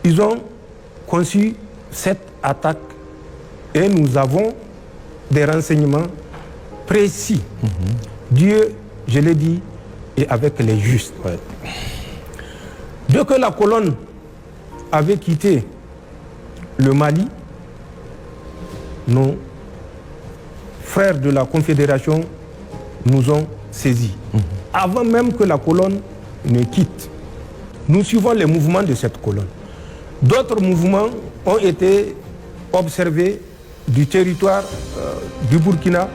Ils ont conçu cette attaque et nous avons des renseignements précis. Dieu, je l'ai dit, est avec les justes. Ouais. Dès que la colonne avait quitté le Mali, nos frères de la Confédération nous ont saisis. Avant même que la colonne ne quitte, nous suivons les mouvements de cette colonne. D'autres mouvements ont été observés du territoire du Burkina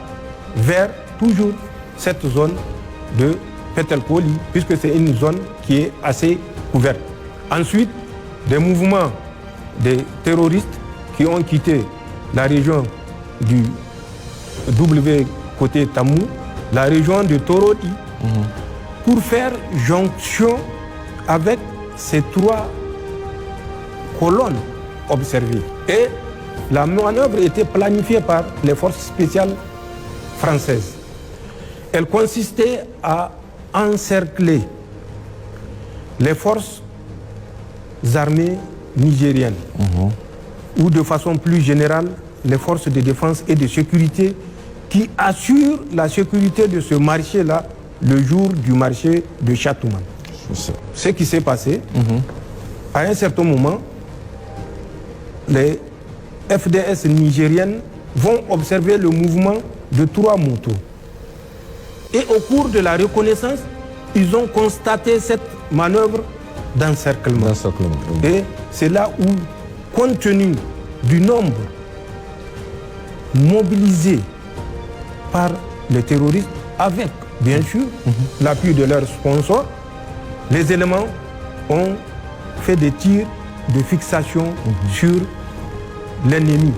vers toujours cette zone de Petelkoli, puisque c'est une zone qui est assez couverte. Ensuite, des mouvements des terroristes qui ont quitté la région du W côté Tamou, la région de Torodi, pour faire jonction avec ces trois colonnes observées. Et la manœuvre était planifiée par les forces spéciales françaises. Elle consistait à encercler les forces armées nigériennes, ou de façon plus générale, les forces de défense et de sécurité qui assurent la sécurité de ce marché-là le jour du marché de Chatouman. Ce qui s'est passé, à un certain moment, les FDS nigériennes vont observer le mouvement de trois motos. Et au cours de la reconnaissance, ils ont constaté cette manœuvre d'encerclement. Et c'est là où, compte tenu du nombre mobilisé par les terroristes, avec bien sûr l'appui de leurs sponsors, les éléments ont fait des tirs de fixation sur l'ennemi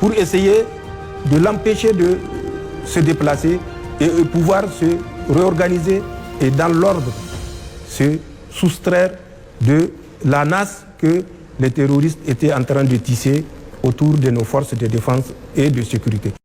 pour essayer de l'empêcher de se déplacer et pouvoir se réorganiser et dans l'ordre se soustraire de la nasse que les terroristes étaient en train de tisser autour de nos forces de défense et de sécurité.